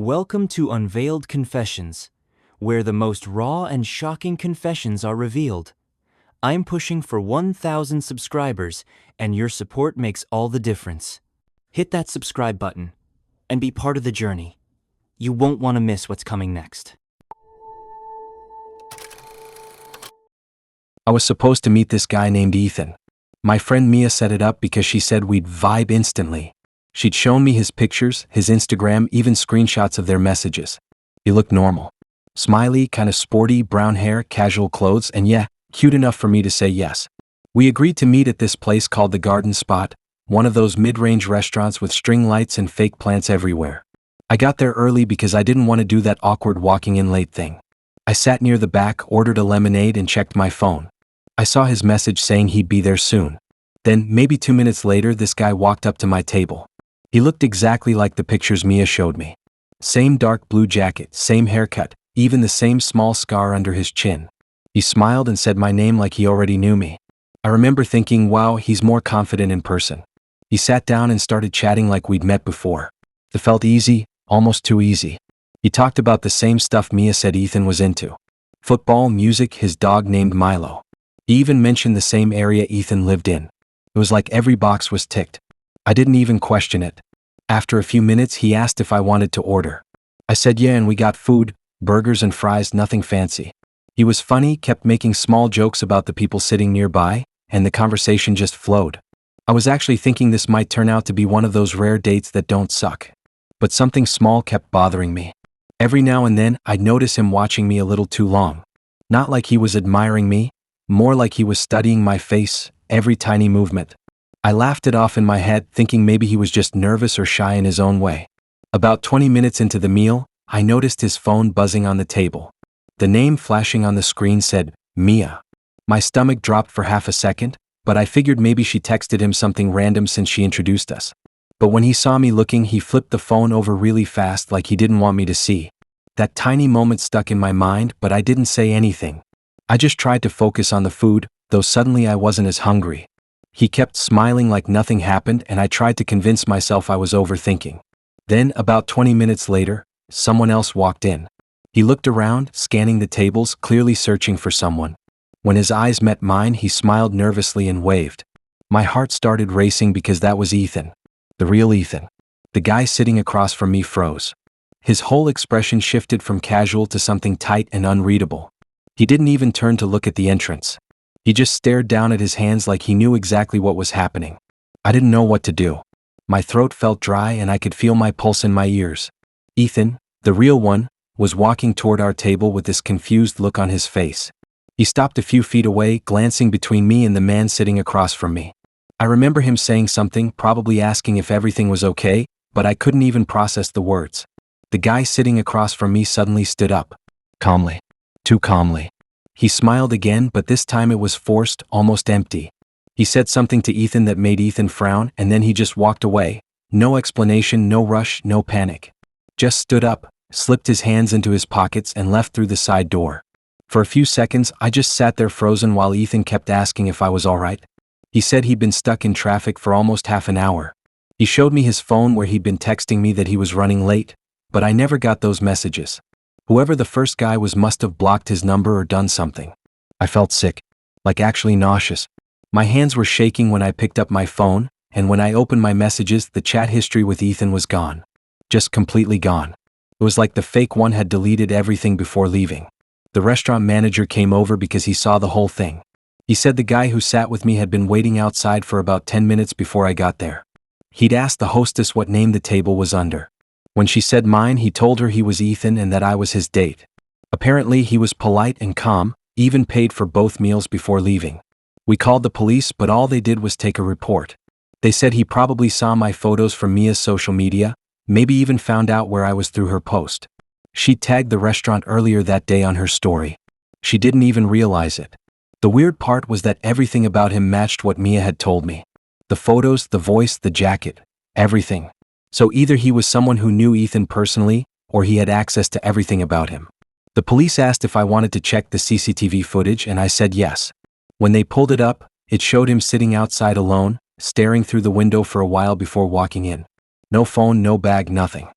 Welcome to Unveiled Confessions, where the most raw and shocking confessions are revealed. I'm pushing for 1,000 subscribers, and your support makes all the difference. Hit that subscribe button and be part of the journey. You won't want to miss what's coming next. I was supposed to meet this guy named Ethan. My friend Mia set it up because she said we'd vibe instantly. She'd shown me his pictures, his Instagram, even screenshots of their messages. He looked normal. Smiley, kinda sporty, brown hair, casual clothes, and yeah, cute enough for me to say yes. We agreed to meet at this place called the Garden Spot, one of those mid-range restaurants with string lights and fake plants everywhere. I got there early because I didn't want to do that awkward walking in late thing. I sat near the back, ordered a lemonade, and checked my phone. I saw his message saying he'd be there soon. Then, maybe 2 minutes later, this guy walked up to my table. He looked exactly like the pictures Mia showed me. Same dark blue jacket, same haircut, even the same small scar under his chin. He smiled and said my name like he already knew me. I remember thinking, wow, he's more confident in person. He sat down and started chatting like we'd met before. It felt easy, almost too easy. He talked about the same stuff Mia said Ethan was into. Football, music, his dog named Milo. He even mentioned the same area Ethan lived in. It was like every box was ticked. I didn't even question it. After a few minutes, he asked if I wanted to order. I said yeah, and we got food, burgers and fries, nothing fancy. He was funny, kept making small jokes about the people sitting nearby, and the conversation just flowed. I was actually thinking this might turn out to be one of those rare dates that don't suck. But something small kept bothering me. Every now and then, I'd notice him watching me a little too long. Not like he was admiring me, more like he was studying my face, every tiny movement. I laughed it off in my head, thinking maybe he was just nervous or shy in his own way. About 20 minutes into the meal, I noticed his phone buzzing on the table. The name flashing on the screen said, Mia. My stomach dropped for half a second, but I figured maybe she texted him something random since she introduced us. But when he saw me looking, he flipped the phone over really fast like he didn't want me to see. That tiny moment stuck in my mind, but I didn't say anything. I just tried to focus on the food, though suddenly I wasn't as hungry. He kept smiling like nothing happened, and I tried to convince myself I was overthinking. Then, about 20 minutes later, someone else walked in. He looked around, scanning the tables, clearly searching for someone. When his eyes met mine, he smiled nervously and waved. My heart started racing because that was Ethan. The real Ethan. The guy sitting across from me froze. His whole expression shifted from casual to something tight and unreadable. He didn't even turn to look at the entrance. He just stared down at his hands like he knew exactly what was happening. I didn't know what to do. My throat felt dry and I could feel my pulse in my ears. Ethan, the real one, was walking toward our table with this confused look on his face. He stopped a few feet away, glancing between me and the man sitting across from me. I remember him saying something, probably asking if everything was okay, but I couldn't even process the words. The guy sitting across from me suddenly stood up. Calmly. Too calmly. He smiled again, but this time it was forced, almost empty. He said something to Ethan that made Ethan frown, and then he just walked away. No explanation, no rush, no panic. Just stood up, slipped his hands into his pockets, and left through the side door. For a few seconds, I just sat there frozen while Ethan kept asking if I was alright. He said he'd been stuck in traffic for almost half an hour. He showed me his phone where he'd been texting me that he was running late, but I never got those messages. Whoever the first guy was must have blocked his number or done something. I felt sick, like actually nauseous. My hands were shaking when I picked up my phone, and when I opened my messages, the chat history with Ethan was gone. Just completely gone. It was like the fake one had deleted everything before leaving. The restaurant manager came over because he saw the whole thing. He said the guy who sat with me had been waiting outside for about 10 minutes before I got there. He'd asked the hostess what name the table was under. When she said mine, he told her he was Ethan and that I was his date. Apparently, he was polite and calm, even paid for both meals before leaving. We called the police, but all they did was take a report. They said he probably saw my photos from Mia's social media, maybe even found out where I was through her post. She tagged the restaurant earlier that day on her story. She didn't even realize it. The weird part was that everything about him matched what Mia had told me. The photos, the voice, the jacket, everything. So either he was someone who knew Ethan personally, or he had access to everything about him. The police asked if I wanted to check the CCTV footage, and I said yes. When they pulled it up, it showed him sitting outside alone, staring through the window for a while before walking in. No phone, no bag, nothing.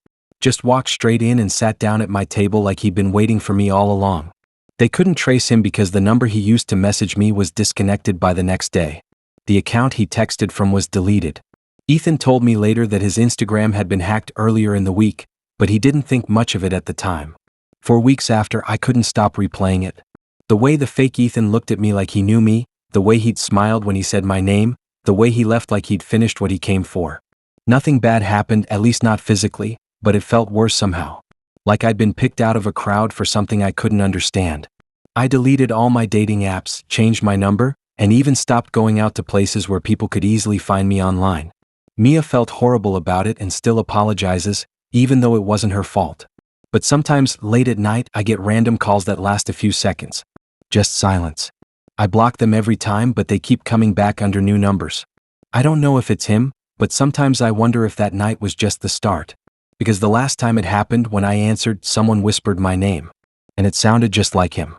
Just walked straight in and sat down at my table like he'd been waiting for me all along. They couldn't trace him because the number he used to message me was disconnected by the next day. The account he texted from was deleted. Ethan told me later that his Instagram had been hacked earlier in the week, but he didn't think much of it at the time. For weeks after, I couldn't stop replaying it. The way the fake Ethan looked at me like he knew me, the way he'd smiled when he said my name, the way he left like he'd finished what he came for. Nothing bad happened, at least not physically, but it felt worse somehow. Like I'd been picked out of a crowd for something I couldn't understand. I deleted all my dating apps, changed my number, and even stopped going out to places where people could easily find me online. Mia felt horrible about it and still apologizes, even though it wasn't her fault. But sometimes, late at night, I get random calls that last a few seconds. Just silence. I block them every time, but they keep coming back under new numbers. I don't know if it's him, but sometimes I wonder if that night was just the start. Because the last time it happened, when I answered, someone whispered my name. And it sounded just like him.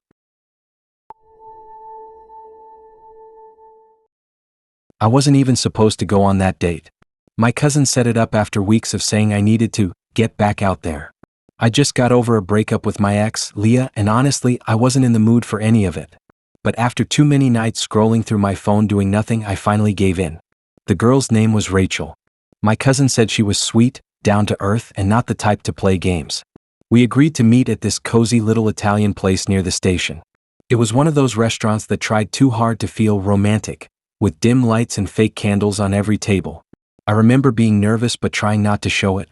I wasn't even supposed to go on that date. My cousin set it up after weeks of saying I needed to get back out there. I just got over a breakup with my ex, Leah, and honestly, I wasn't in the mood for any of it. But after too many nights scrolling through my phone doing nothing, I finally gave in. The girl's name was Rachel. My cousin said she was sweet, down to earth, and not the type to play games. We agreed to meet at this cozy little Italian place near the station. It was one of those restaurants that tried too hard to feel romantic, with dim lights and fake candles on every table. I remember being nervous but trying not to show it.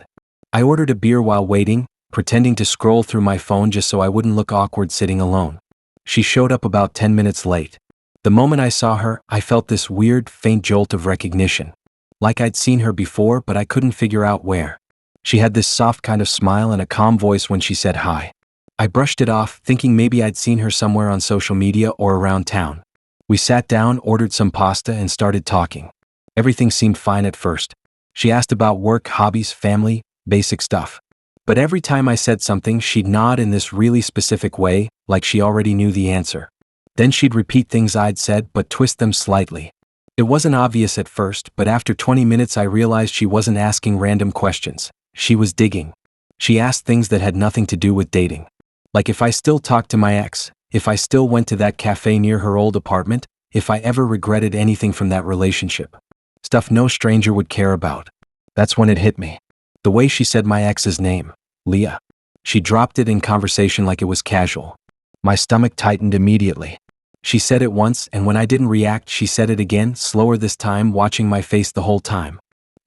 I ordered a beer while waiting, pretending to scroll through my phone just so I wouldn't look awkward sitting alone. She showed up about 10 minutes late. The moment I saw her, I felt this weird, faint jolt of recognition. Like I'd seen her before, but I couldn't figure out where. She had this soft kind of smile and a calm voice when she said hi. I brushed it off, thinking maybe I'd seen her somewhere on social media or around town. We sat down, ordered some pasta, and started talking. Everything seemed fine at first. She asked about work, hobbies, family, basic stuff. But every time I said something, she'd nod in this really specific way, like she already knew the answer. Then she'd repeat things I'd said, but twist them slightly. It wasn't obvious at first, but after 20 minutes I realized she wasn't asking random questions. She was digging. She asked things that had nothing to do with dating. Like if I still talked to my ex, if I still went to that cafe near her old apartment, if I ever regretted anything from that relationship. Stuff no stranger would care about. That's when it hit me. The way she said my ex's name, Leah. She dropped it in conversation like it was casual. My stomach tightened immediately. She said it once, and when I didn't react, she said it again, slower this time, watching my face the whole time.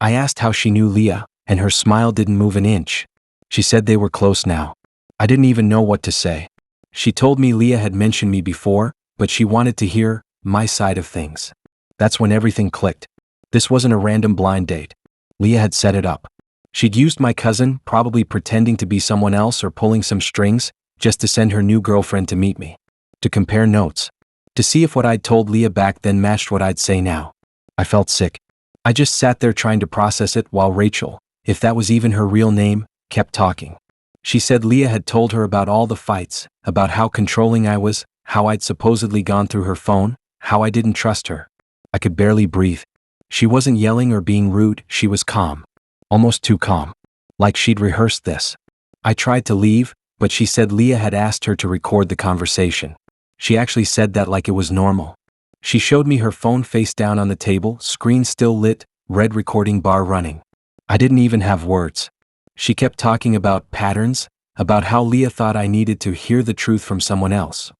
I asked how she knew Leah, and her smile didn't move an inch. She said they were close now. I didn't even know what to say. She told me Leah had mentioned me before, but she wanted to hear my side of things. That's when everything clicked. This wasn't a random blind date. Leah had set it up. She'd used my cousin, probably pretending to be someone else or pulling some strings, just to send her new girlfriend to meet me. To compare notes. To see if what I'd told Leah back then matched what I'd say now. I felt sick. I just sat there trying to process it while Rachel, if that was even her real name, kept talking. She said Leah had told her about all the fights, about how controlling I was, how I'd supposedly gone through her phone, how I didn't trust her. I could barely breathe. She wasn't yelling or being rude, she was calm. Almost too calm. Like she'd rehearsed this. I tried to leave, but she said Leah had asked her to record the conversation. She actually said that like it was normal. She showed me her phone face down on the table, screen still lit, red recording bar running. I didn't even have words. She kept talking about patterns, about how Leah thought I needed to hear the truth from someone else.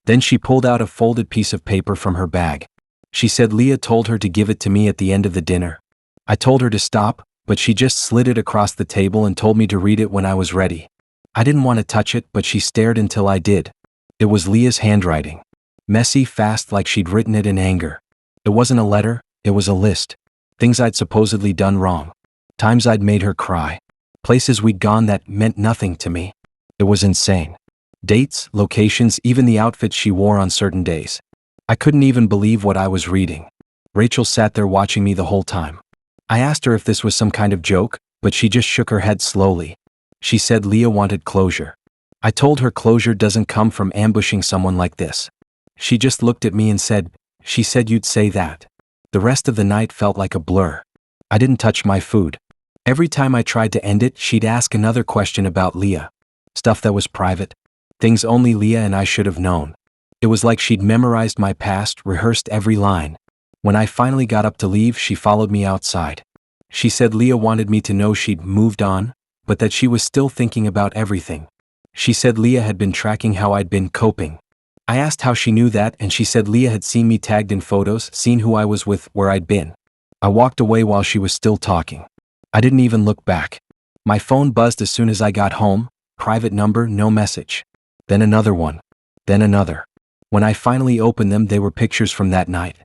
Then she pulled out a folded piece of paper from her bag. She said Leah told her to give it to me at the end of the dinner. I told her to stop, but she just slid it across the table and told me to read it when I was ready. I didn't want to touch it, but she stared until I did. It was Leah's handwriting. Messy, fast, like she'd written it in anger. It wasn't a letter, it was a list. Things I'd supposedly done wrong. Times I'd made her cry. Places we'd gone that meant nothing to me. It was insane. Dates, locations, even the outfits she wore on certain days. I couldn't even believe what I was reading. Rachel sat there watching me the whole time. I asked her if this was some kind of joke, but she just shook her head slowly. She said Leah wanted closure. I told her closure doesn't come from ambushing someone like this. She just looked at me and said, "She said you'd say that." The rest of the night felt like a blur. I didn't touch my food. Every time I tried to end it, she'd ask another question about Leah. Stuff that was private. Things only Leah and I should have known. It was like she'd memorized my past, rehearsed every line. When I finally got up to leave, she followed me outside. She said Leah wanted me to know she'd moved on, but that she was still thinking about everything. She said Leah had been tracking how I'd been coping. I asked how she knew that, and she said Leah had seen me tagged in photos, seen who I was with, where I'd been. I walked away while she was still talking. I didn't even look back. My phone buzzed as soon as I got home. Private number, no message. Then another one. Then another. When I finally opened them, they were pictures from that night.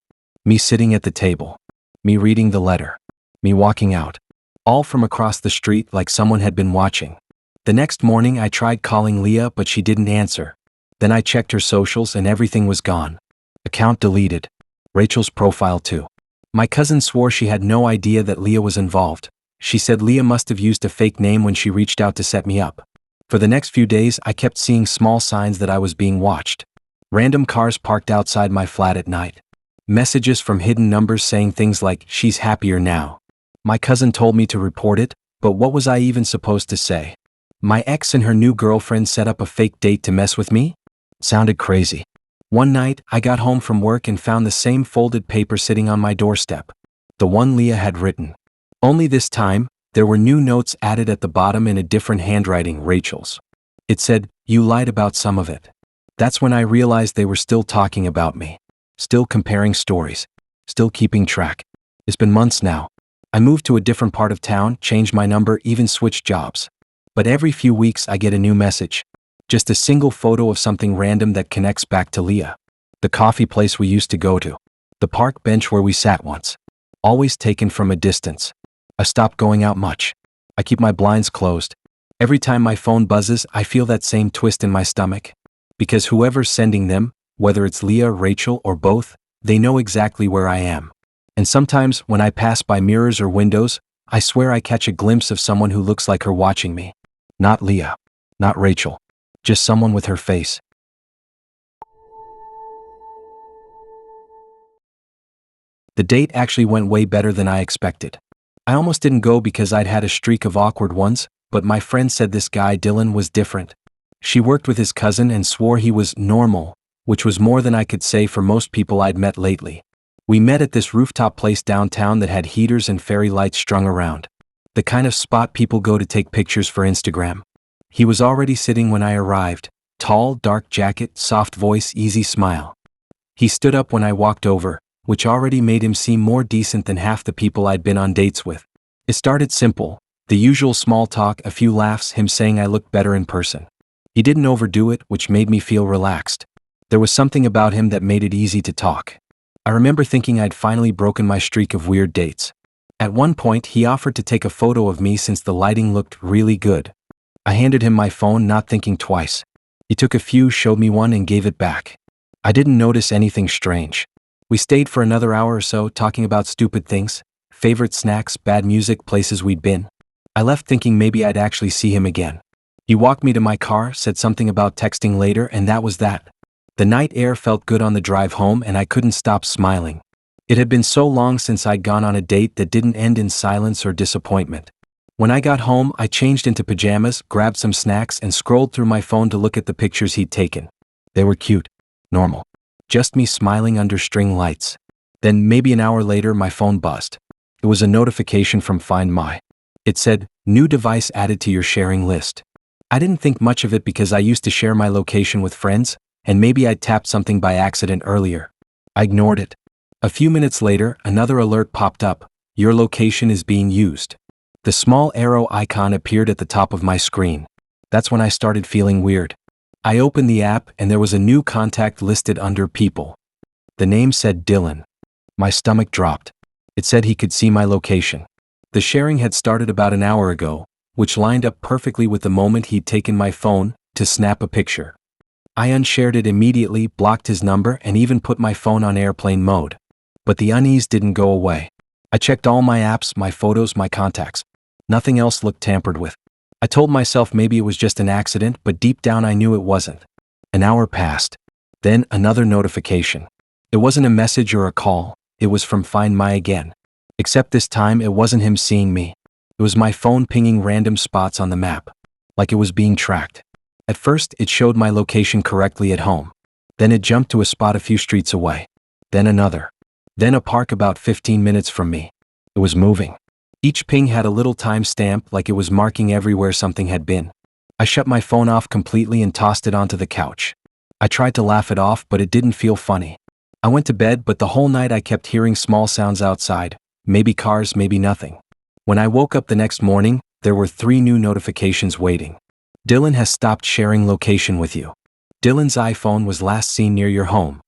Me sitting at the table. Me reading the letter. Me walking out. All from across the street, like someone had been watching. The next morning I tried calling Leah, but she didn't answer. Then I checked her socials and everything was gone. Account deleted. Rachel's profile too. My cousin swore she had no idea that Leah was involved. She said Leah must have used a fake name when she reached out to set me up. For the next few days, I kept seeing small signs that I was being watched. Random cars parked outside my flat at night. Messages from hidden numbers saying things like, "She's happier now." My cousin told me to report it, but what was I even supposed to say? My ex and her new girlfriend set up a fake date to mess with me? Sounded crazy. One night, I got home from work and found the same folded paper sitting on my doorstep. The one Leah had written. Only this time, there were new notes added at the bottom in a different handwriting, Rachel's. It said, "You lied about some of it." That's when I realized they were still talking about me. Still comparing stories. Still keeping track. It's been months now. I moved to a different part of town, changed my number, even switched jobs. But every few weeks I get a new message. Just a single photo of something random that connects back to Leah. The coffee place we used to go to. The park bench where we sat once. Always taken from a distance. I stopped going out much. I keep my blinds closed. Every time my phone buzzes, I feel that same twist in my stomach. Because whoever's sending them, whether it's Leah, Rachel, or both, they know exactly where I am. And sometimes, when I pass by mirrors or windows, I swear I catch a glimpse of someone who looks like her watching me. Not Leah. Not Rachel. Just someone with her face. The date actually went way better than I expected. I almost didn't go because I'd had a streak of awkward ones, but my friend said this guy Dylan was different. She worked with his cousin and swore he was normal, which was more than I could say for most people I'd met lately. We met at this rooftop place downtown that had heaters and fairy lights strung around. The kind of spot people go to take pictures for Instagram. He was already sitting when I arrived. Tall, dark jacket, soft voice, easy smile. He stood up when I walked over, which already made him seem more decent than half the people I'd been on dates with. It started simple. The usual small talk, a few laughs, him saying I looked better in person. He didn't overdo it, which made me feel relaxed. There was something about him that made it easy to talk. I remember thinking I'd finally broken my streak of weird dates. At one point, he offered to take a photo of me since the lighting looked really good. I handed him my phone, not thinking twice. He took a few, showed me one, and gave it back. I didn't notice anything strange. We stayed for another hour or so, talking about stupid things, favorite snacks, bad music, places we'd been. I left thinking maybe I'd actually see him again. He walked me to my car, said something about texting later, and that was that. The night air felt good on the drive home, and I couldn't stop smiling. It had been so long since I'd gone on a date that didn't end in silence or disappointment. When I got home, I changed into pajamas, grabbed some snacks, and scrolled through my phone to look at the pictures he'd taken. They were cute. Normal. Just me smiling under string lights. Then, maybe an hour later, my phone buzzed. It was a notification from Find My. It said, "New device added to your sharing list." I didn't think much of it because I used to share my location with friends, and maybe I'd tapped something by accident earlier. I ignored it. A few minutes later, another alert popped up. Your location is being used. The small arrow icon appeared at the top of my screen. That's when I started feeling weird. I opened the app and there was a new contact listed under people. The name said Dylan. My stomach dropped. It said he could see my location. The sharing had started about an hour ago, which lined up perfectly with the moment he'd taken my phone to snap a picture. I unshared it immediately, blocked his number, and even put my phone on airplane mode. But the unease didn't go away. I checked all my apps, my photos, my contacts. Nothing else looked tampered with. I told myself maybe it was just an accident, but deep down I knew it wasn't. An hour passed. Then another notification. It wasn't a message or a call. It was from Find My again. Except this time it wasn't him seeing me. It was my phone pinging random spots on the map, like it was being tracked. At first, it showed my location correctly at home. Then it jumped to a spot a few streets away. Then another. Then a park about 15 minutes from me. It was moving. Each ping had a little time stamp like it was marking everywhere something had been. I shut my phone off completely and tossed it onto the couch. I tried to laugh it off, but it didn't feel funny. I went to bed, but the whole night I kept hearing small sounds outside. Maybe cars, maybe nothing. When I woke up the next morning, there were 3 new notifications waiting. Dylan has stopped sharing location with you. Dylan's iPhone was last seen near your home.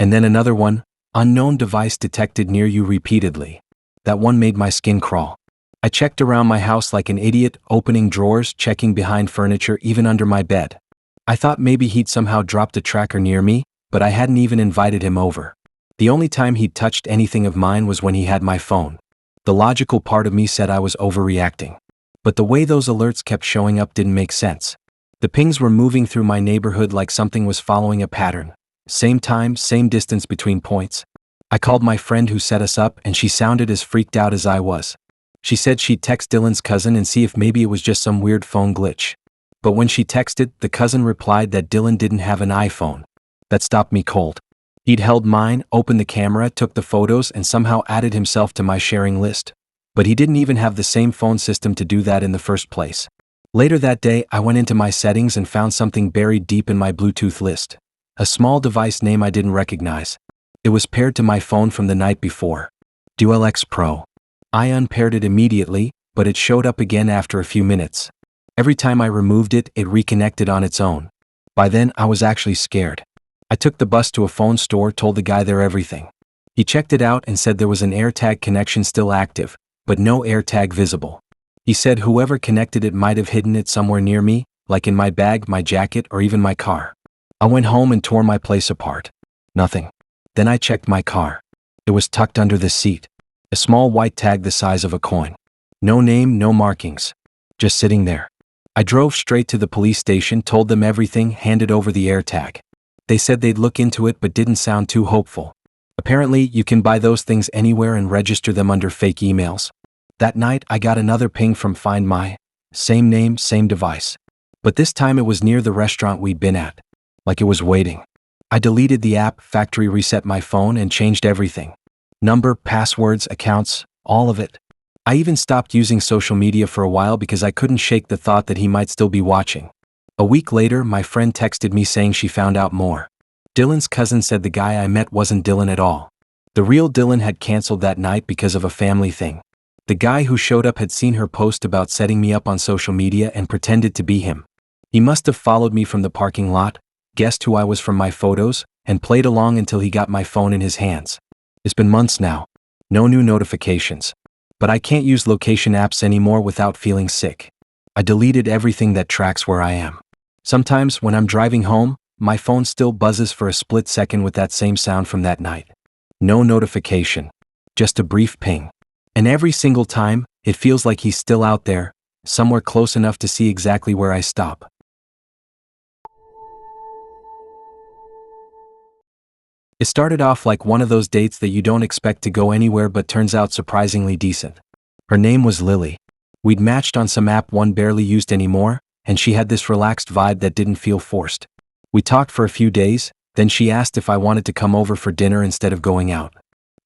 And then another one, unknown device detected near you repeatedly. That one made my skin crawl. I checked around my house like an idiot, opening drawers, checking behind furniture, even under my bed. I thought maybe he'd somehow dropped a tracker near me, but I hadn't even invited him over. The only time he'd touched anything of mine was when he had my phone. The logical part of me said I was overreacting. But the way those alerts kept showing up didn't make sense. The pings were moving through my neighborhood like something was following a pattern. Same time, same distance between points. I called my friend who set us up, and she sounded as freaked out as I was. She said she'd text Dylan's cousin and see if maybe it was just some weird phone glitch. But when she texted, the cousin replied that Dylan didn't have an iPhone. That stopped me cold. He'd held mine, opened the camera, took the photos, and somehow added himself to my sharing list. But he didn't even have the same phone system to do that in the first place. Later that day, I went into my settings and found something buried deep in my Bluetooth list. A small device name I didn't recognize. It was paired to my phone from the night before. Dual X Pro. I unpaired it immediately, but it showed up again after a few minutes. Every time I removed it, it reconnected on its own. By then, I was actually scared. I took the bus to a phone store, told the guy there everything. He checked it out and said there was an AirTag connection still active, but no AirTag visible. He said whoever connected it might have hidden it somewhere near me, like in my bag, my jacket, or even my car. I went home and tore my place apart. Nothing. Then I checked my car. It was tucked under the seat. A small white tag the size of a coin. No name, no markings. Just sitting there. I drove straight to the police station, told them everything, handed over the AirTag. They said they'd look into it but didn't sound too hopeful. Apparently, you can buy those things anywhere and register them under fake emails. That night, I got another ping from Find My. Same name, same device. But this time it was near the restaurant we'd been at. Like it was waiting. I deleted the app, factory reset my phone, and changed everything. Number, passwords, accounts, all of it. I even stopped using social media for a while because I couldn't shake the thought that he might still be watching. A week later, my friend texted me saying she found out more. Dylan's cousin said the guy I met wasn't Dylan at all. The real Dylan had canceled that night because of a family thing. The guy who showed up had seen her post about setting me up on social media and pretended to be him. He must have followed me from the parking lot, guessed who I was from my photos, and played along until he got my phone in his hands. It's been months now. No new notifications. But I can't use location apps anymore without feeling sick. I deleted everything that tracks where I am. Sometimes when I'm driving home, my phone still buzzes for a split second with that same sound from that night. No notification. Just a brief ping. And every single time, it feels like he's still out there, somewhere close enough to see exactly where I stop. It started off like one of those dates that you don't expect to go anywhere but turns out surprisingly decent. Her name was Lily. We'd matched on some app one barely used anymore, and she had this relaxed vibe that didn't feel forced. We talked for a few days, then she asked if I wanted to come over for dinner instead of going out.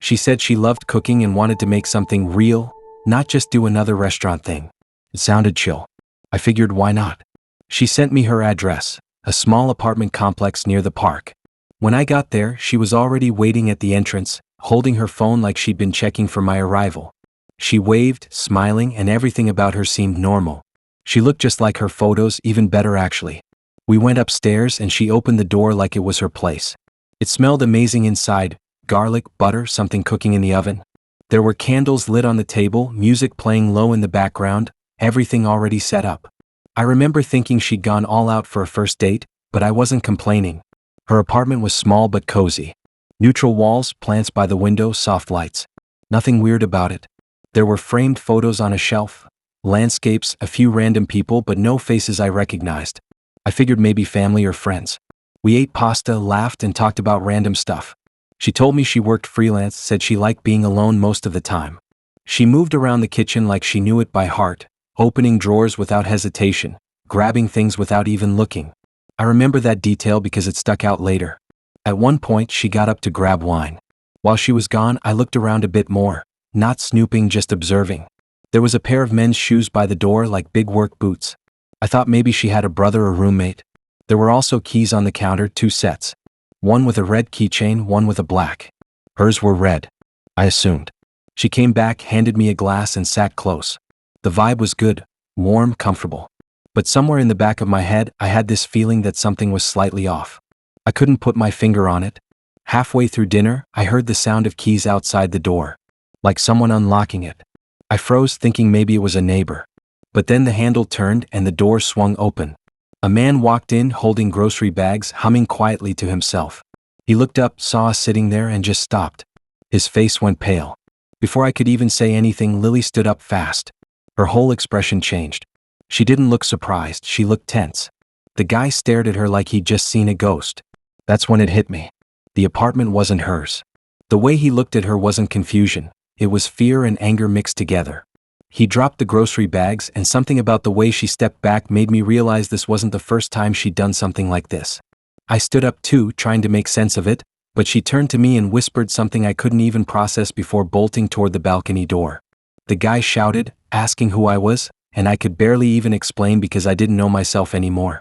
She said she loved cooking and wanted to make something real, not just do another restaurant thing. It sounded chill. I figured why not? She sent me her address, a small apartment complex near the park. When I got there, she was already waiting at the entrance, holding her phone like she'd been checking for my arrival. She waved, smiling, and everything about her seemed normal. She looked just like her photos, even better actually. We went upstairs and she opened the door like it was her place. It smelled amazing inside, garlic, butter, something cooking in the oven. There were candles lit on the table, music playing low in the background, everything already set up. I remember thinking she'd gone all out for a first date, but I wasn't complaining. Her apartment was small but cozy. Neutral walls, plants by the window, soft lights. Nothing weird about it. There were framed photos on a shelf, landscapes, a few random people, but no faces I recognized. I figured maybe family or friends. We ate pasta, laughed, and talked about random stuff. She told me she worked freelance, said she liked being alone most of the time. She moved around the kitchen like she knew it by heart, opening drawers without hesitation, grabbing things without even looking. I remember that detail because it stuck out later. At one point, she got up to grab wine. While she was gone, I looked around a bit more, not snooping, just observing. There was a pair of men's shoes by the door like big work boots. I thought maybe she had a brother or roommate. There were also keys on the counter, 2 sets. One with a red keychain, one with a black. Hers were red, I assumed. She came back, handed me a glass and sat close. The vibe was good, warm, comfortable. But somewhere in the back of my head, I had this feeling that something was slightly off. I couldn't put my finger on it. Halfway through dinner, I heard the sound of keys outside the door, like someone unlocking it. I froze, thinking maybe it was a neighbor. But then the handle turned and the door swung open. A man walked in holding grocery bags, humming quietly to himself. He looked up, saw us sitting there, and just stopped. His face went pale. Before I could even say anything, Lily stood up fast. Her whole expression changed. She didn't look surprised, she looked tense. The guy stared at her like he'd just seen a ghost. That's when it hit me. The apartment wasn't hers. The way he looked at her wasn't confusion. It was fear and anger mixed together. He dropped the grocery bags, and something about the way she stepped back made me realize this wasn't the first time she'd done something like this. I stood up too, trying to make sense of it, but she turned to me and whispered something I couldn't even process before bolting toward the balcony door. The guy shouted, asking who I was, and I could barely even explain because I didn't know myself anymore.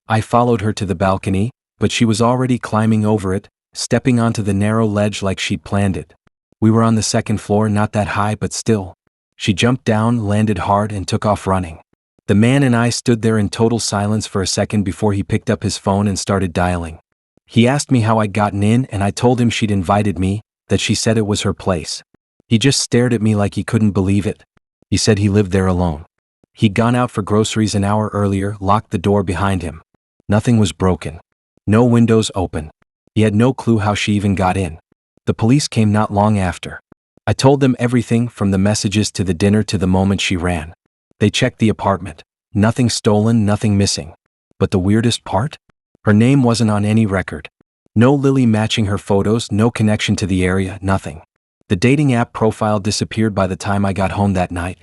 I followed her to the balcony, but she was already climbing over it, stepping onto the narrow ledge like she'd planned it. We were on the 2nd floor, not that high, but still. She jumped down, landed hard, and took off running. The man and I stood there in total silence for a second before he picked up his phone and started dialing. He asked me how I'd gotten in, and I told him she'd invited me, that she said it was her place. He just stared at me like he couldn't believe it. He said he lived there alone. He'd gone out for groceries an hour earlier, locked the door behind him. Nothing was broken. No windows open. He had no clue how she even got in. The police came not long after. I told them everything from the messages to the dinner to the moment she ran. They checked the apartment. Nothing stolen, nothing missing. But the weirdest part? Her name wasn't on any record. No Lily matching her photos, no connection to the area, nothing. The dating app profile disappeared by the time I got home that night.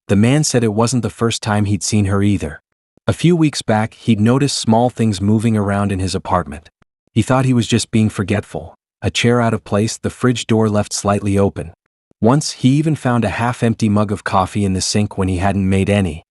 The man said it wasn't the first time he'd seen her either. A few weeks back, he'd noticed small things moving around in his apartment. He thought he was just being forgetful. A chair out of place, the fridge door left slightly open. Once, he even found a half-empty mug of coffee in the sink when he hadn't made any.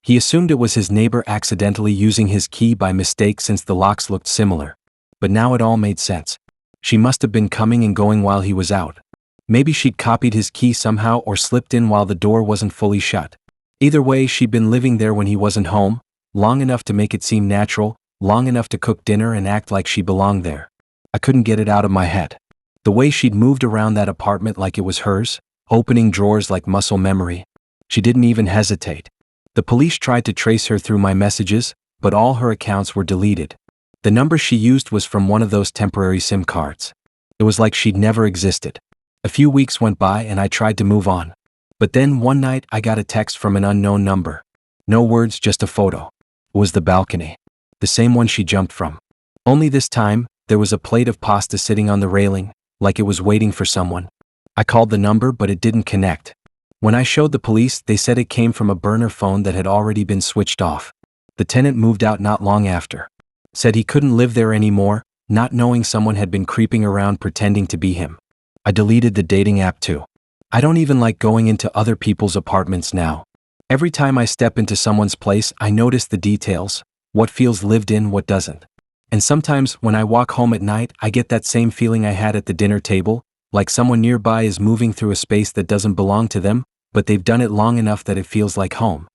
He assumed it was his neighbor accidentally using his key by mistake since the locks looked similar. But now it all made sense. She must have been coming and going while he was out. Maybe she'd copied his key somehow or slipped in while the door wasn't fully shut. Either way, she'd been living there when he wasn't home, long enough to make it seem natural, long enough to cook dinner and act like she belonged there. I couldn't get it out of my head. The way she'd moved around that apartment like it was hers, opening drawers like muscle memory. She didn't even hesitate. The police tried to trace her through my messages, but all her accounts were deleted. The number she used was from one of those temporary SIM cards. It was like she'd never existed. A few weeks went by and I tried to move on. But then one night I got a text from an unknown number. No words, just a photo. It was the balcony. The same one she jumped from. Only this time, there was a plate of pasta sitting on the railing, like it was waiting for someone. I called the number, but it didn't connect. When I showed the police, they said it came from a burner phone that had already been switched off. The tenant moved out not long after. Said he couldn't live there anymore, not knowing someone had been creeping around pretending to be him. I deleted the dating app too. I don't even like going into other people's apartments now. Every time I step into someone's place, I notice the details, what feels lived in, what doesn't. And sometimes, when I walk home at night, I get that same feeling I had at the dinner table, like someone nearby is moving through a space that doesn't belong to them, but they've done it long enough that it feels like home.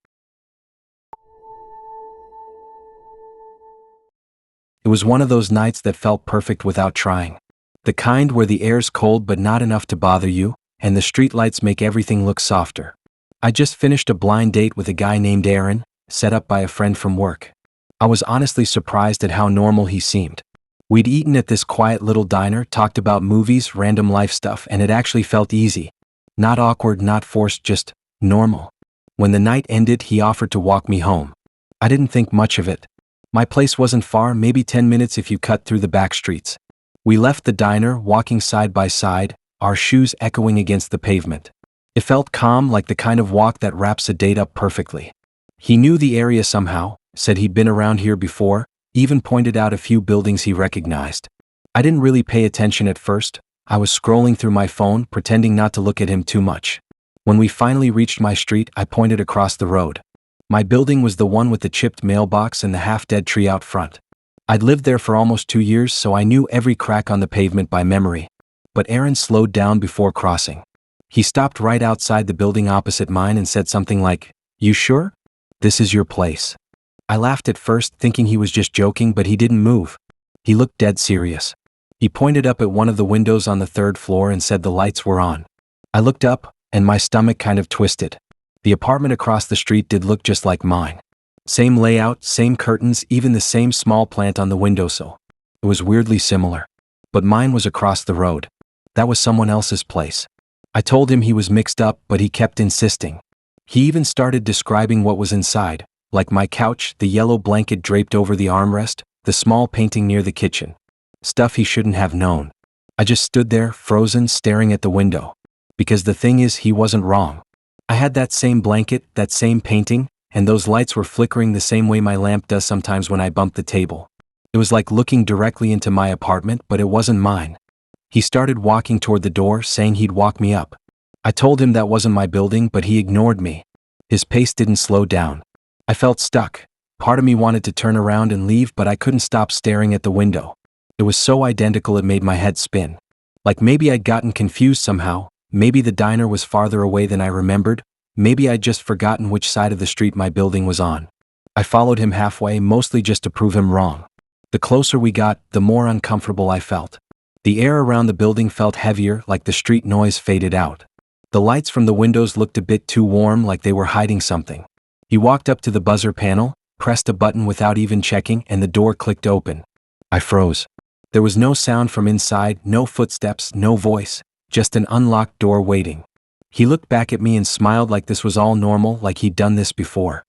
It was one of those nights that felt perfect without trying. The kind where the air's cold but not enough to bother you, and the streetlights make everything look softer. I just finished a blind date with a guy named Aaron, set up by a friend from work. I was honestly surprised at how normal he seemed. We'd eaten at this quiet little diner, talked about movies, random life stuff, and it actually felt easy. Not awkward, not forced, just normal. When the night ended, he offered to walk me home. I didn't think much of it. My place wasn't far, maybe 10 minutes if you cut through the back streets. We left the diner, walking side by side, our shoes echoing against the pavement. It felt calm, like the kind of walk that wraps a date up perfectly. He knew the area somehow, said he'd been around here before, even pointed out a few buildings he recognized. I didn't really pay attention at first. I was scrolling through my phone, pretending not to look at him too much. When we finally reached my street, I pointed across the road. My building was the one with the chipped mailbox and the half-dead tree out front. I'd lived there for almost 2 years, so I knew every crack on the pavement by memory. But Aaron slowed down before crossing. He stopped right outside the building opposite mine and said something like, "You sure? This is your place." I laughed at first, thinking he was just joking, but he didn't move. He looked dead serious. He pointed up at one of the windows on the 3rd floor and said the lights were on. I looked up, and my stomach kind of twisted. The apartment across the street did look just like mine. Same layout, same curtains, even the same small plant on the windowsill. It was weirdly similar. But mine was across the road. That was someone else's place. I told him he was mixed up, but he kept insisting. He even started describing what was inside, like my couch, the yellow blanket draped over the armrest, the small painting near the kitchen. Stuff he shouldn't have known. I just stood there, frozen, staring at the window. Because the thing is, he wasn't wrong. I had that same blanket, that same painting, and those lights were flickering the same way my lamp does sometimes when I bump the table. It was like looking directly into my apartment, but it wasn't mine. He started walking toward the door, saying he'd walk me up. I told him that wasn't my building, but he ignored me. His pace didn't slow down. I felt stuck. Part of me wanted to turn around and leave, but I couldn't stop staring at the window. It was so identical it made my head spin. Like maybe I'd gotten confused somehow, maybe the diner was farther away than I remembered, maybe I'd just forgotten which side of the street my building was on. I followed him halfway, mostly just to prove him wrong. The closer we got, the more uncomfortable I felt. The air around the building felt heavier, like the street noise faded out. The lights from the windows looked a bit too warm, like they were hiding something. He walked up to the buzzer panel, pressed a button without even checking, and the door clicked open. I froze. There was no sound from inside, no footsteps, no voice, just an unlocked door waiting. He looked back at me and smiled like this was all normal, like he'd done this before.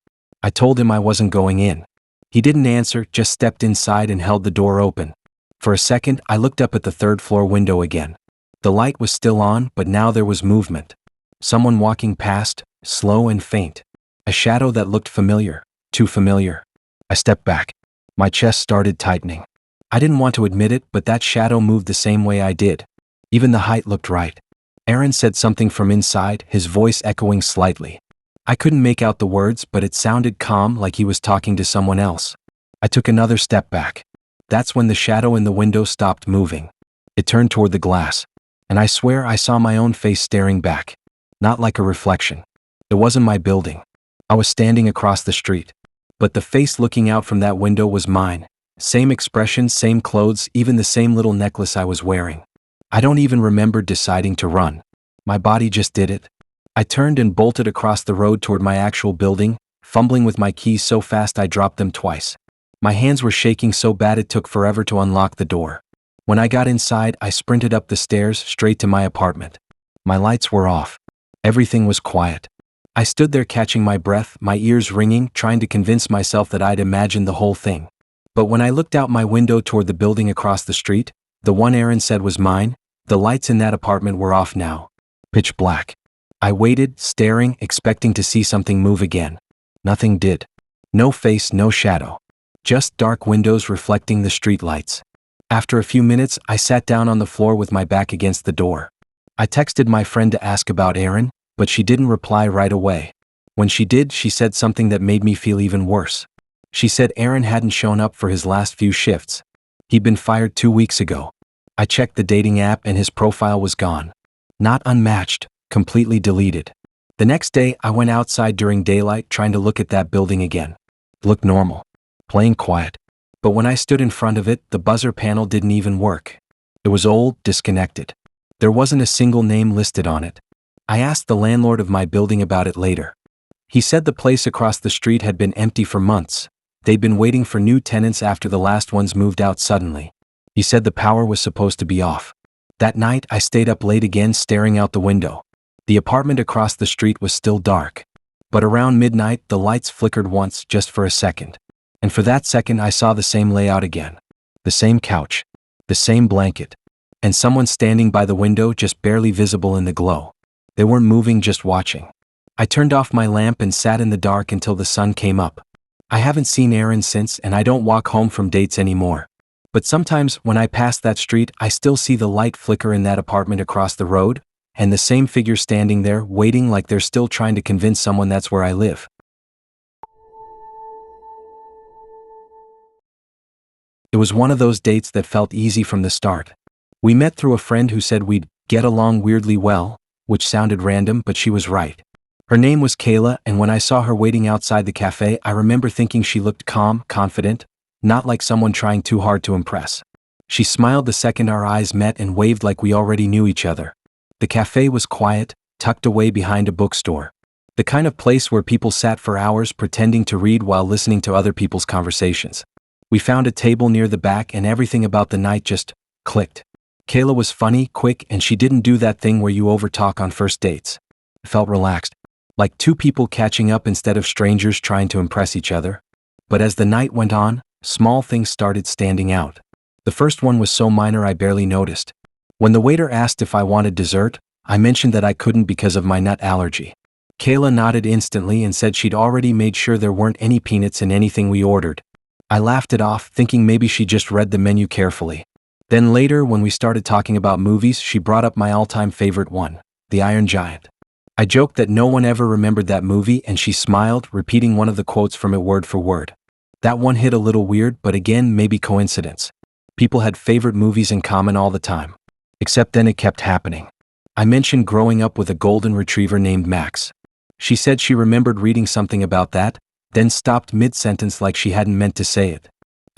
I told him I wasn't going in. He didn't answer, just stepped inside and held the door open. For a second, I looked up at the 3rd floor window again. The light was still on, but now there was movement. Someone walking past, slow and faint. A shadow that looked familiar, too familiar. I stepped back. My chest started tightening. I didn't want to admit it, but that shadow moved the same way I did. Even the height looked right. Aaron said something from inside, his voice echoing slightly. I couldn't make out the words, but it sounded calm, like he was talking to someone else. I took another step back. That's when the shadow in the window stopped moving. It turned toward the glass. And I swear I saw my own face staring back. Not like a reflection. It wasn't my building. I was standing across the street. But the face looking out from that window was mine. Same expression, same clothes, even the same little necklace I was wearing. I don't even remember deciding to run. My body just did it. I turned and bolted across the road toward my actual building, fumbling with my keys so fast I dropped them twice. My hands were shaking so bad it took forever to unlock the door. When I got inside, I sprinted up the stairs straight to my apartment. My lights were off. Everything was quiet. I stood there catching my breath, my ears ringing, trying to convince myself that I'd imagined the whole thing. But when I looked out my window toward the building across the street, the one Aaron said was mine, the lights in that apartment were off now. Pitch black. I waited, staring, expecting to see something move again. Nothing did. No face, no shadow. Just dark windows reflecting the street lights. After a few minutes, I sat down on the floor with my back against the door. I texted my friend to ask about Aaron, but she didn't reply right away. When she did, she said something that made me feel even worse. She said Aaron hadn't shown up for his last few shifts. He'd been fired 2 weeks ago. I checked the dating app and his profile was gone. Not unmatched, completely deleted. The next day, I went outside during daylight trying to look at that building again. It looked normal. Plain quiet. But when I stood in front of it, the buzzer panel didn't even work. It was old, disconnected. There wasn't a single name listed on it. I asked the landlord of my building about it later. He said the place across the street had been empty for months. They'd been waiting for new tenants after the last ones moved out suddenly. He said the power was supposed to be off. That night, I stayed up late again staring out the window. The apartment across the street was still dark. But around midnight, the lights flickered once, just for a second. And for that second, I saw the same layout again. The same couch. The same blanket. And someone standing by the window, just barely visible in the glow. They weren't moving, just watching. I turned off my lamp and sat in the dark until the sun came up. I haven't seen Erin since, and I don't walk home from dates anymore. But sometimes when I pass that street, I still see the light flicker in that apartment across the road, and the same figure standing there, waiting like they're still trying to convince someone that's where I live. It was one of those dates that felt easy from the start. We met through a friend who said we'd get along weirdly well, which sounded random, but she was right. Her name was Kayla, and when I saw her waiting outside the cafe, I remember thinking she looked calm, confident, not like someone trying too hard to impress. She smiled the second our eyes met and waved like we already knew each other. The cafe was quiet, tucked away behind a bookstore. The kind of place where people sat for hours pretending to read while listening to other people's conversations. We found a table near the back and everything about the night just clicked. Kayla was funny, quick, and she didn't do that thing where you overtalk on first dates. It felt relaxed, like two people catching up instead of strangers trying to impress each other. But as the night went on, small things started standing out. The first one was so minor I barely noticed. When the waiter asked if I wanted dessert, I mentioned that I couldn't because of my nut allergy. Kayla nodded instantly and said she'd already made sure there weren't any peanuts in anything we ordered. I laughed it off, thinking maybe she just read the menu carefully. Then later, when we started talking about movies, she brought up my all-time favorite one, The Iron Giant. I joked that no one ever remembered that movie, and she smiled, repeating one of the quotes from it word for word. That one hit a little weird, but again, maybe coincidence. People had favorite movies in common all the time. Except then it kept happening. I mentioned growing up with a golden retriever named Max. She said she remembered reading something about that, then stopped mid-sentence like she hadn't meant to say it.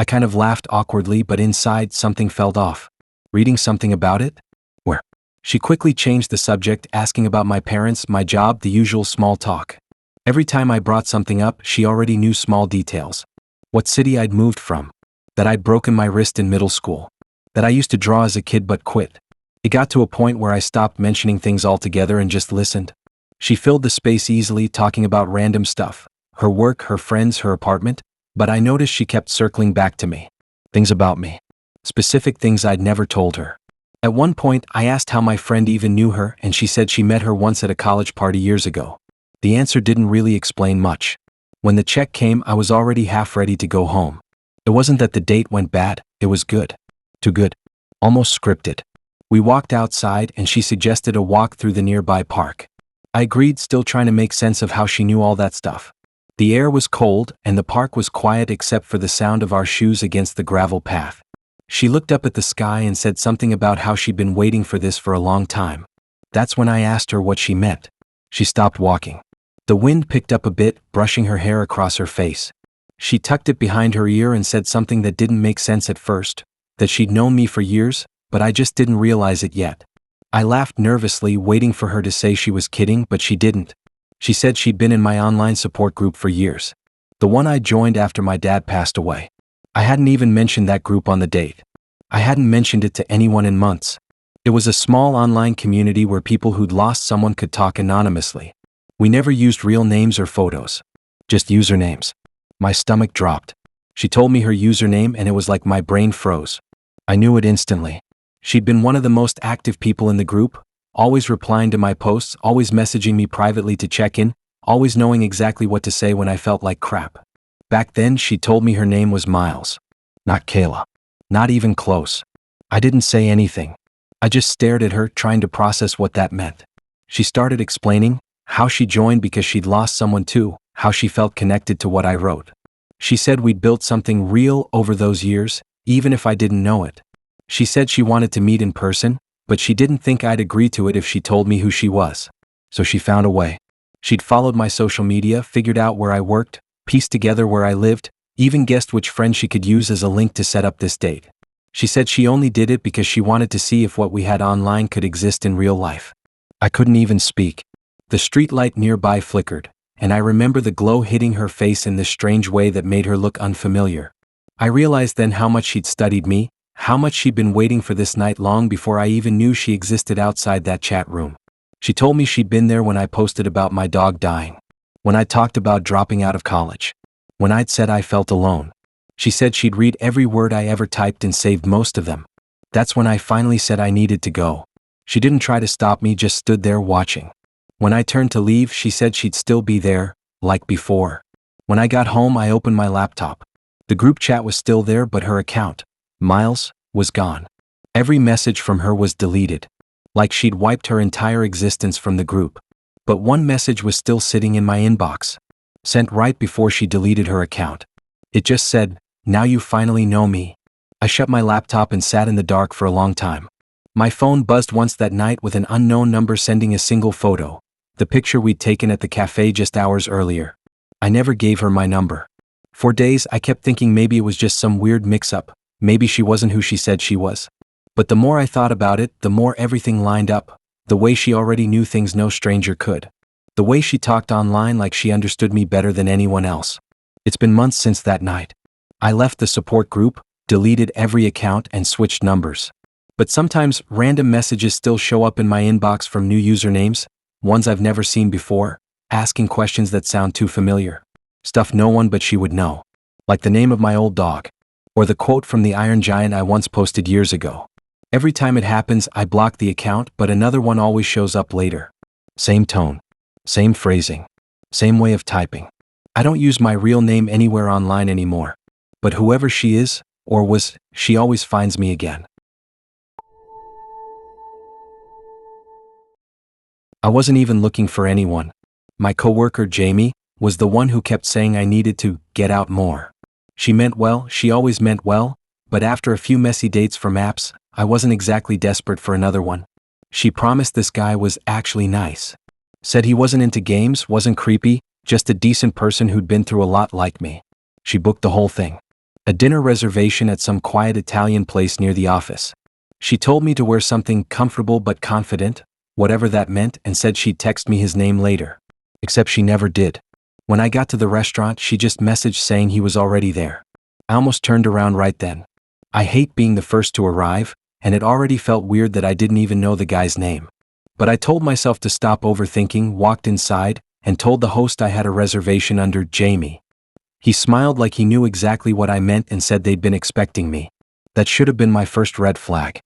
I kind of laughed awkwardly, but inside something felt off. Reading something about it? Where? She quickly changed the subject, asking about my parents, my job, the usual small talk. Every time I brought something up, she already knew small details. What city I'd moved from. That I'd broken my wrist in middle school. That I used to draw as a kid but quit. It got to a point where I stopped mentioning things altogether and just listened. She filled the space easily, talking about random stuff. Her work, her friends, her apartment, but I noticed she kept circling back to me. Things about me. Specific things I'd never told her. At one point, I asked how my friend even knew her, and she said she met her once at a college party years ago. The answer didn't really explain much. When the check came, I was already half ready to go home. It wasn't that the date went bad, it was good. Too good. Almost scripted. We walked outside, and she suggested a walk through the nearby park. I agreed, still trying to make sense of how she knew all that stuff. The air was cold, and the park was quiet except for the sound of our shoes against the gravel path. She looked up at the sky and said something about how she'd been waiting for this for a long time. That's when I asked her what she meant. She stopped walking. The wind picked up a bit, brushing her hair across her face. She tucked it behind her ear and said something that didn't make sense at first, that she'd known me for years, but I just didn't realize it yet. I laughed nervously, waiting for her to say she was kidding, but she didn't. She said she'd been in my online support group for years. The one I joined after my dad passed away. I hadn't even mentioned that group on the date. I hadn't mentioned it to anyone in months. It was a small online community where people who'd lost someone could talk anonymously. We never used real names or photos. Just usernames. My stomach dropped. She told me her username and it was like my brain froze. I knew it instantly. She'd been one of the most active people in the group, always replying to my posts, always messaging me privately to check in, always knowing exactly what to say when I felt like crap. Back then, she told me her name was Miles. Not Kayla. Not even close. I didn't say anything. I just stared at her, trying to process what that meant. She started explaining how she joined because she'd lost someone too, how she felt connected to what I wrote. She said we'd built something real over those years, even if I didn't know it. She said she wanted to meet in person, but she didn't think I'd agree to it if she told me who she was. So she found a way. She'd followed my social media, figured out where I worked, pieced together where I lived, even guessed which friend she could use as a link to set up this date. She said she only did it because she wanted to see if what we had online could exist in real life. I couldn't even speak. The streetlight nearby flickered, and I remember the glow hitting her face in this strange way that made her look unfamiliar. I realized then how much she'd studied me, how much she'd been waiting for this night long before I even knew she existed outside that chat room. She told me she'd been there when I posted about my dog dying, when I talked about dropping out of college, when I'd said I felt alone. She said she'd read every word I ever typed and saved most of them. That's when I finally said I needed to go. She didn't try to stop me, just stood there watching. When I turned to leave, she said she'd still be there, like before. When I got home, I opened my laptop. The group chat was still there, but her account, Miles, was gone. Every message from her was deleted, like she'd wiped her entire existence from the group. But one message was still sitting in my inbox, sent right before she deleted her account. It just said, "Now you finally know me." I shut my laptop and sat in the dark for a long time. My phone buzzed once that night with an unknown number sending a single photo, the picture we'd taken at the cafe just hours earlier. I never gave her my number. For days, I kept thinking maybe it was just some weird mix-up, maybe she wasn't who she said she was. But the more I thought about it, the more everything lined up, the way she already knew things no stranger could. The way she talked online like she understood me better than anyone else. It's been months since that night. I left the support group, deleted every account, and switched numbers. But sometimes random messages still show up in my inbox from new usernames, ones I've never seen before, asking questions that sound too familiar. Stuff no one but she would know. Like the name of my old dog. Or the quote from the Iron Giant I once posted years ago. Every time it happens, I block the account, but another one always shows up later. Same tone. Same phrasing. Same way of typing. I don't use my real name anywhere online anymore. But whoever she is, or was, she always finds me again. I wasn't even looking for anyone. My coworker Jamie was the one who kept saying I needed to get out more. She meant well, she always meant well, but after a few messy dates from apps, I wasn't exactly desperate for another one. She promised this guy was actually nice. Said he wasn't into games, wasn't creepy, just a decent person who'd been through a lot like me. She booked the whole thing. A dinner reservation at some quiet Italian place near the office. She told me to wear something comfortable but confident, whatever that meant, and said she'd text me his name later. Except she never did. When I got to the restaurant, she just messaged saying he was already there. I almost turned around right then. I hate being the first to arrive, and it already felt weird that I didn't even know the guy's name. But I told myself to stop overthinking, walked inside, and told the host I had a reservation under Jamie. He smiled like he knew exactly what I meant and said they'd been expecting me. That should have been my first red flag.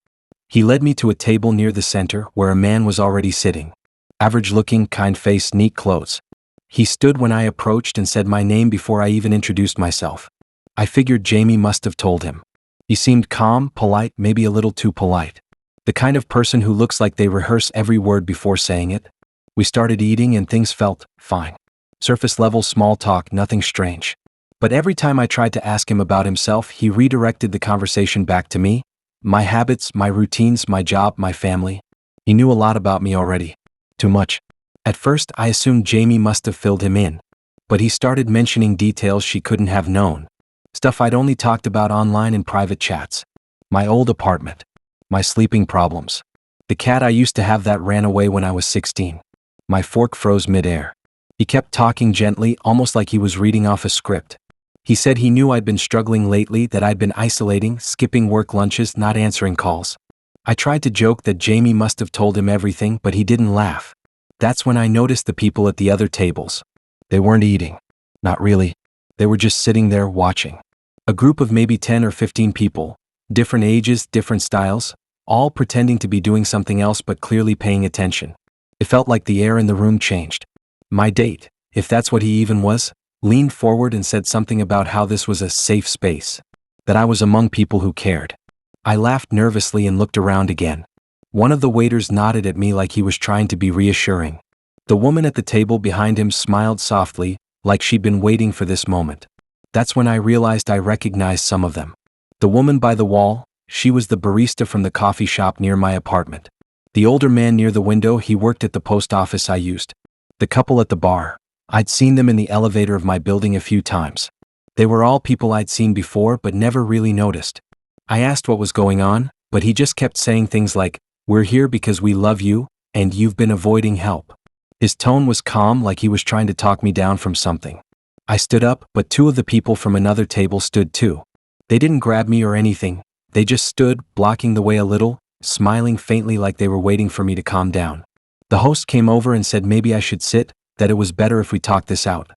He led me to a table near the center where a man was already sitting. Average-looking, kind-faced, neat clothes. He stood when I approached and said my name before I even introduced myself. I figured Jamie must have told him. He seemed calm, polite, maybe a little too polite. The kind of person who looks like they rehearse every word before saying it. We started eating and things felt fine. Surface-level small talk, nothing strange. But every time I tried to ask him about himself, he redirected the conversation back to me. My habits, my routines, my job, my family. He knew a lot about me already. Too much. At first, I assumed Jamie must have filled him in. But he started mentioning details she couldn't have known. Stuff I'd only talked about online in private chats. My old apartment. My sleeping problems. The cat I used to have that ran away when I was 16. My fork froze midair. He kept talking gently, almost like he was reading off a script. He said he knew I'd been struggling lately, that I'd been isolating, skipping work lunches, not answering calls. I tried to joke that Jamie must have told him everything, but he didn't laugh. That's when I noticed the people at the other tables. They weren't eating. Not really. They were just sitting there watching. A group of maybe 10 or 15 people. Different ages, different styles, all pretending to be doing something else but clearly paying attention. It felt like the air in the room changed. My date, if that's what he even was, leaned forward and said something about how this was a safe space. That I was among people who cared. I laughed nervously and looked around again. One of the waiters nodded at me like he was trying to be reassuring. The woman at the table behind him smiled softly, like she'd been waiting for this moment. That's when I realized I recognized some of them. The woman by the wall, she was the barista from the coffee shop near my apartment. The older man near the window, he worked at the post office I used. The couple at the bar, I'd seen them in the elevator of my building a few times. They were all people I'd seen before but never really noticed. I asked what was going on, but he just kept saying things like, "We're here because we love you, and you've been avoiding help." His tone was calm, like he was trying to talk me down from something. I stood up, but two of the people from another table stood too. They didn't grab me or anything, they just stood, blocking the way a little, smiling faintly like they were waiting for me to calm down. The host came over and said maybe I should sit, that it was better if we talked this out.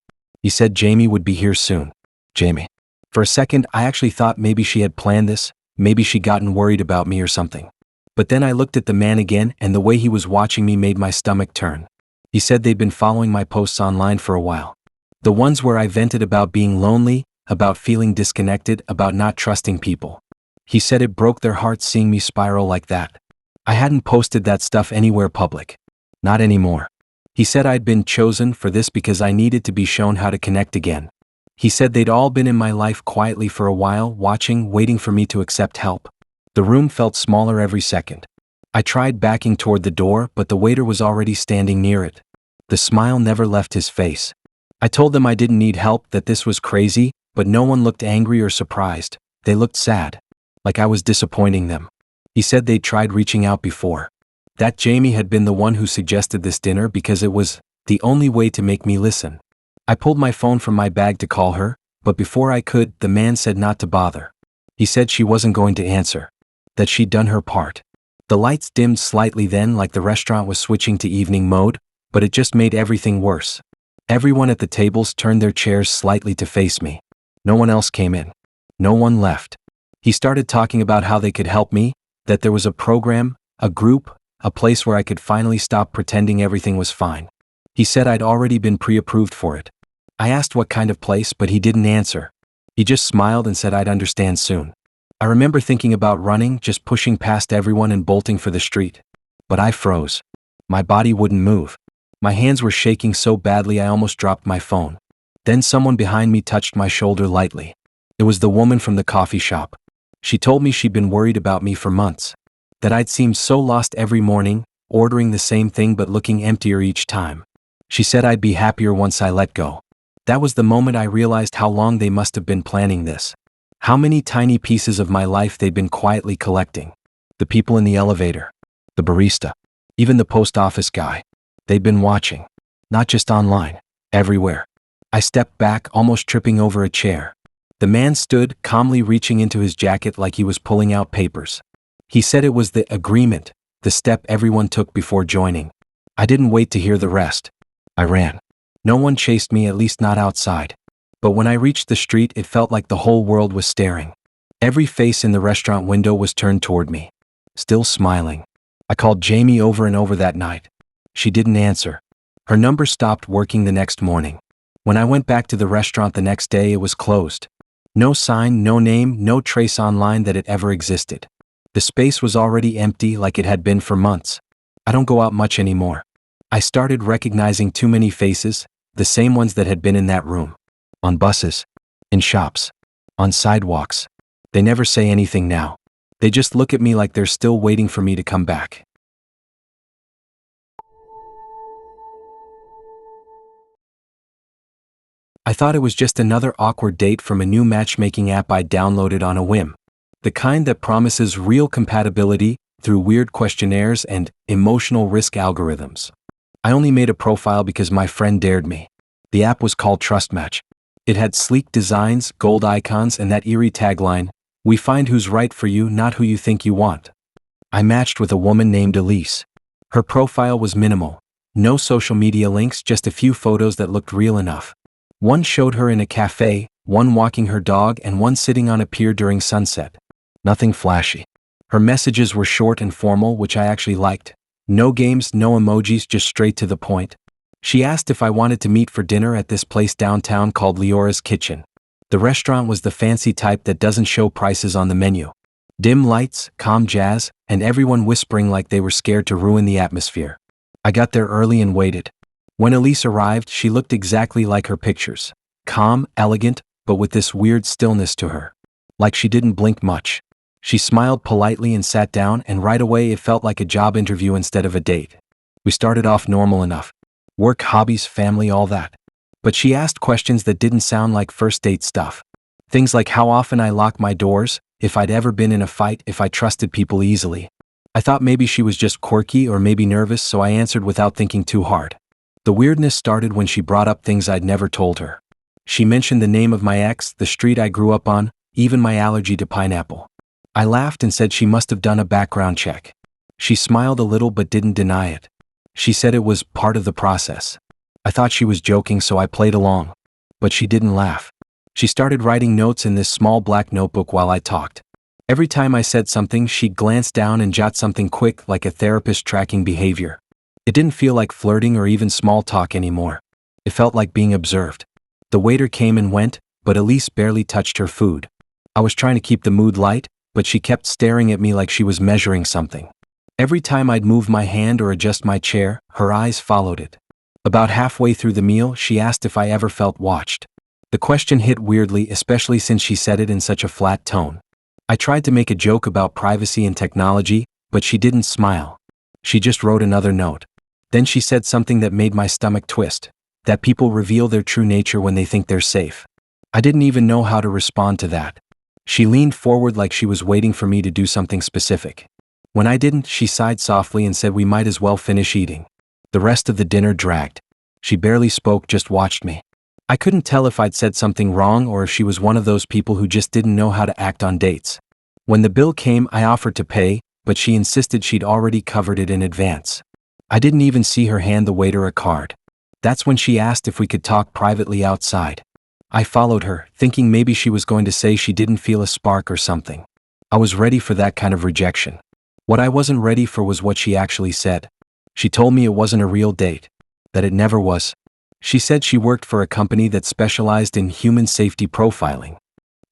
He said Jamie would be here soon. Jamie. For a second, I actually thought maybe she had planned this, maybe she'd gotten worried about me or something. But then I looked at the man again, and the way he was watching me made my stomach turn. He said they'd been following my posts online for a while. The ones where I vented about being lonely, about feeling disconnected, about not trusting people. He said it broke their hearts seeing me spiral like that. I hadn't posted that stuff anywhere public. Not anymore. He said I'd been chosen for this because I needed to be shown how to connect again. He said they'd all been in my life quietly for a while, watching, waiting for me to accept help. The room felt smaller every second. I tried backing toward the door, but the waiter was already standing near it. The smile never left his face. I told them I didn't need help, that this was crazy, but no one looked angry or surprised. They looked sad. Like I was disappointing them. He said they'd tried reaching out before. That Jamie had been the one who suggested this dinner because it was the only way to make me listen. I pulled my phone from my bag to call her, but before I could, the man said not to bother. He said she wasn't going to answer. That she'd done her part. The lights dimmed slightly then, like the restaurant was switching to evening mode, but it just made everything worse. Everyone at the tables turned their chairs slightly to face me. No one else came in. No one left. He started talking about how they could help me, that there was a program, a group, a place where I could finally stop pretending everything was fine. He said I'd already been pre-approved for it. I asked what kind of place, but he didn't answer. He just smiled and said I'd understand soon. I remember thinking about running, just pushing past everyone and bolting for the street. But I froze. My body wouldn't move. My hands were shaking so badly I almost dropped my phone. Then someone behind me touched my shoulder lightly. It was the woman from the coffee shop. She told me she'd been worried about me for months. That I'd seemed so lost every morning, ordering the same thing but looking emptier each time. She said I'd be happier once I let go. That was the moment I realized how long they must have been planning this. How many tiny pieces of my life they'd been quietly collecting. The people in the elevator. The barista. Even the post office guy. They'd been watching. Not just online. Everywhere. I stepped back, almost tripping over a chair. The man stood, calmly reaching into his jacket like he was pulling out papers. He said it was the agreement, the step everyone took before joining. I didn't wait to hear the rest. I ran. No one chased me, at least not outside. But when I reached the street, it felt like the whole world was staring. Every face in the restaurant window was turned toward me. Still smiling. I called Jamie over and over that night. She didn't answer. Her number stopped working the next morning. When I went back to the restaurant the next day, it was closed. No sign, no name, no trace online that it ever existed. The space was already empty, like it had been for months. I don't go out much anymore. I started recognizing too many faces, the same ones that had been in that room. On buses. In shops. On sidewalks. They never say anything now. They just look at me like they're still waiting for me to come back. I thought it was just another awkward date from a new matchmaking app I downloaded on a whim. The kind that promises real compatibility through weird questionnaires and emotional risk algorithms. I only made a profile because my friend dared me. The app was called Trust Match. It had sleek designs, gold icons, and that eerie tagline, "We find who's right for you, not who you think you want." I matched with a woman named Elise. Her profile was minimal. No social media links, just a few photos that looked real enough. One showed her in a cafe, one walking her dog, and one sitting on a pier during sunset. Nothing flashy. Her messages were short and formal, which I actually liked. No games, no emojis, just straight to the point. She asked if I wanted to meet for dinner at this place downtown called Leora's Kitchen. The restaurant was the fancy type that doesn't show prices on the menu. Dim lights, calm jazz, and everyone whispering like they were scared to ruin the atmosphere. I got there early and waited. When Elise arrived, she looked exactly like her pictures. Calm, elegant, but with this weird stillness to her. Like she didn't blink much. She smiled politely and sat down, and right away it felt like a job interview instead of a date. We started off normal enough. Work, hobbies, family, all that. But she asked questions that didn't sound like first date stuff. Things like how often I lock my doors, if I'd ever been in a fight, if I trusted people easily. I thought maybe she was just quirky or maybe nervous, so I answered without thinking too hard. The weirdness started when she brought up things I'd never told her. She mentioned the name of my ex, the street I grew up on, even my allergy to pineapple. I laughed and said she must have done a background check. She smiled a little but didn't deny it. She said it was part of the process. I thought she was joking, so I played along. But she didn't laugh. She started writing notes in this small black notebook while I talked. Every time I said something, she'd glance down and jot something quick, like a therapist tracking behavior. It didn't feel like flirting or even small talk anymore. It felt like being observed. The waiter came and went, but Elise barely touched her food. I was trying to keep the mood light, but she kept staring at me like she was measuring something. Every time I'd move my hand or adjust my chair, her eyes followed it. About halfway through the meal, she asked if I ever felt watched. The question hit weirdly, especially since she said it in such a flat tone. I tried to make a joke about privacy and technology, but she didn't smile. She just wrote another note. Then she said something that made my stomach twist, that people reveal their true nature when they think they're safe. I didn't even know how to respond to that. She leaned forward like she was waiting for me to do something specific. When I didn't, she sighed softly and said we might as well finish eating. The rest of the dinner dragged. She barely spoke, just watched me. I couldn't tell if I'd said something wrong or if she was one of those people who just didn't know how to act on dates. When the bill came, I offered to pay, but she insisted she'd already covered it in advance. I didn't even see her hand the waiter a card. That's when she asked if we could talk privately outside. I followed her, thinking maybe she was going to say she didn't feel a spark or something. I was ready for that kind of rejection. What I wasn't ready for was what she actually said. She told me it wasn't a real date, that it never was. She said she worked for a company that specialized in human safety profiling.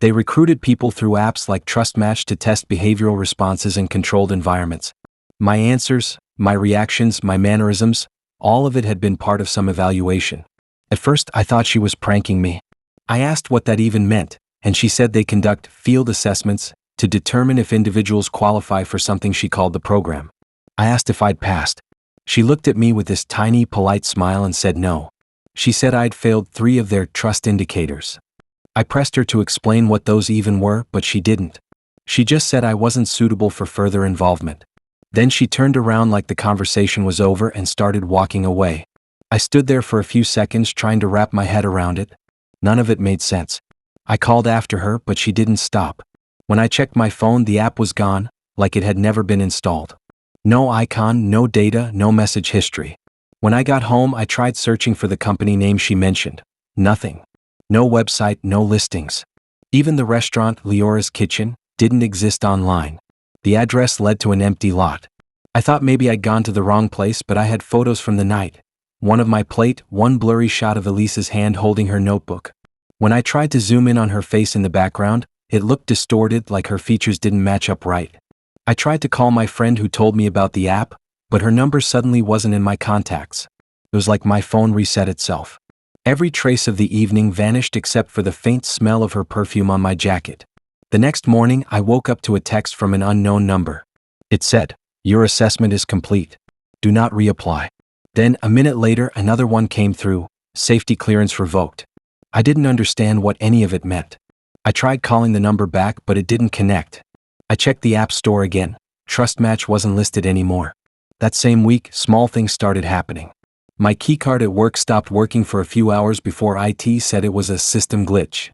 They recruited people through apps like TrustMatch to test behavioral responses in controlled environments. My answers, my reactions, my mannerisms, all of it had been part of some evaluation. At first, I thought she was pranking me. I asked what that even meant, and she said they conduct field assessments to determine if individuals qualify for something she called the program. I asked if I'd passed. She looked at me with this tiny, polite smile and said no. She said I'd failed 3 of their trust indicators. I pressed her to explain what those even were, but she didn't. She just said I wasn't suitable for further involvement. Then she turned around like the conversation was over and started walking away. I stood there for a few seconds trying to wrap my head around it. None of it made sense. I called after her, but she didn't stop. When I checked my phone, the app was gone, like it had never been installed. No icon, no data, no message history. When I got home, I tried searching for the company name she mentioned. Nothing. No website, no listings. Even the restaurant, Leora's Kitchen, didn't exist online. The address led to an empty lot. I thought maybe I'd gone to the wrong place, but I had photos from the night. One of my plate, one blurry shot of Elise's hand holding her notebook. When I tried to zoom in on her face in the background, it looked distorted, like her features didn't match up right. I tried to call my friend who told me about the app, but her number suddenly wasn't in my contacts. It was like my phone reset itself. Every trace of the evening vanished except for the faint smell of her perfume on my jacket. The next morning, I woke up to a text from an unknown number. It said, "Your assessment is complete. Do not reapply." Then, a minute later, another one came through, "Safety clearance revoked." I didn't understand what any of it meant. I tried calling the number back, but it didn't connect. I checked the app store again. TrustMatch wasn't listed anymore. That same week, small things started happening. My keycard at work stopped working for a few hours before IT said it was a system glitch.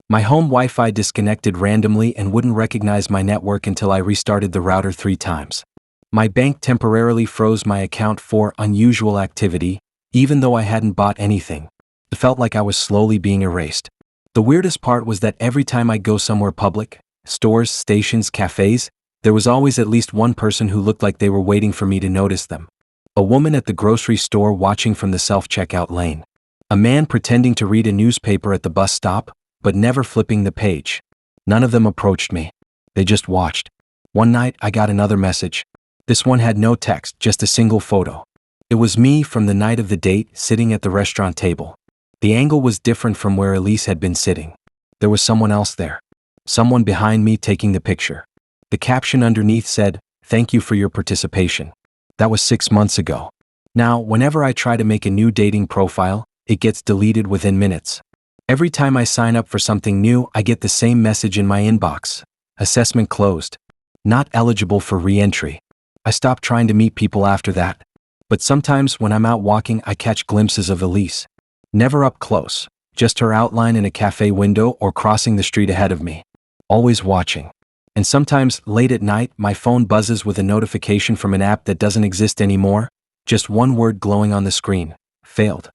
My home Wi-Fi disconnected randomly and wouldn't recognize my network until I restarted the router 3 times. My bank temporarily froze my account for unusual activity, even though I hadn't bought anything. It felt like I was slowly being erased. The weirdest part was that every time I'd go somewhere public, stores, stations, cafes, there was always at least one person who looked like they were waiting for me to notice them. A woman at the grocery store watching from the self-checkout lane. A man pretending to read a newspaper at the bus stop, but never flipping the page. None of them approached me. They just watched. One night, I got another message. This one had no text, just a single photo. It was me from the night of the date, sitting at the restaurant table. The angle was different from where Elise had been sitting. There was someone else there. Someone behind me taking the picture. The caption underneath said, "Thank you for your participation." That was 6 months ago. Now, whenever I try to make a new dating profile, it gets deleted within minutes. Every time I sign up for something new, I get the same message in my inbox. Assessment closed. Not eligible for re-entry. I stopped trying to meet people after that. But sometimes when I'm out walking, I catch glimpses of Elise. Never up close, just her outline in a cafe window or crossing the street ahead of me. Always watching. And sometimes, late at night, my phone buzzes with a notification from an app that doesn't exist anymore. Just one word glowing on the screen. Failed.